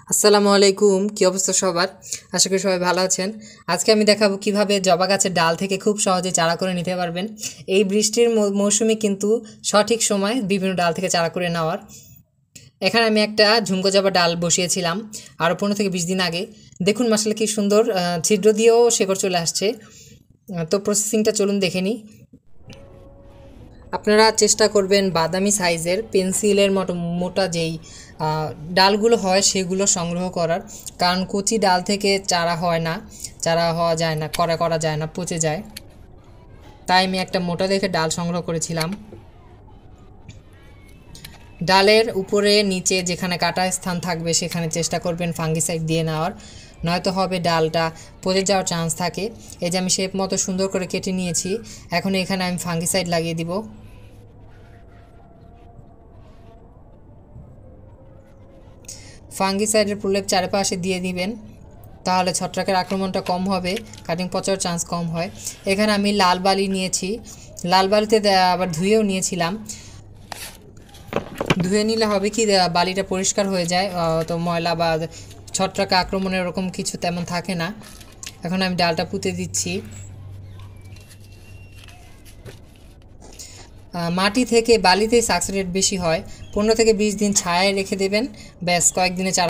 আসসালামু আলাইকুম, কি অবস্থা সবার? আশা করি সবাই ভালো আছেন। আজকে আমি দেখাবো কিভাবে জবা গাছের ডাল থেকে খুব সহজে চারা করে নিতে পারবেন। এই বৃষ্টির মৌসুমে কিন্তু সঠিক সময় বিভিন্ন ডাল থেকে চারা করে নেওয়ার। এখানে আমি একটা ঝুমকো জবা ডাল বসিয়েছিলাম আরও 15 থেকে 20 দিন আগে। দেখুন মাশাআল্লাহ কি সুন্দর ছিদ্র দিয়েও শেকড় চলে আসছে। তো প্রসেসিংটা চলুন দেখে নিই। আপনারা চেষ্টা করবেন বাদামি সাইজের পেন্সিলের মতো মোটা যেই ডালগুলো হয় সেগুলো সংগ্রহ করার, কারণ কচি ডাল থেকে চারা হয় না, চারা হওয়া যায় না, করা যায় না, পচে যায়। তাই আমি একটা মোটা দেখে ডাল সংগ্রহ করেছিলাম। ডালের উপরে নিচে যেখানে কাটা স্থান থাকবে সেখানে চেষ্টা করবেন ফাঙ্গিসাইড দিয়ে নেওয়ার, নয়তো হবে ডালটা পচে যাওয়ার চান্স থাকে। এই যে আমি শেপ মতো সুন্দর করে কেটে নিয়েছি, এখন এখানে আমি ফাঙ্গিসাইড লাগিয়ে দিব। ফাঙ্গিসাইডের প্রলেপ চারপাশে দিয়ে দিবেন, তাহলে ছত্রাকের আক্রমণটা কম হবে, কাটিং পচার চান্স কম হয়। এখানে আমি লাল বালি নিয়েছি, লাল বালিতে আবার ধুয়েও নিয়েছিলাম। ধুয়ে নিলে হবে কি বালিটা পরিষ্কার হয়ে যায়, তো ময়লা বা ছত্রাক আক্রমণের ওরকম কিছু তেমন থাকে না। এখন আমি ডালটা পুঁতে দিচ্ছি। মাটি থেকে বালিতেই সাকসেস রেট বেশি হয়। 15 থেকে 20 দিন ছায়ায় রেখে দেবেন, ব্যাস কয়েকদিনে চারা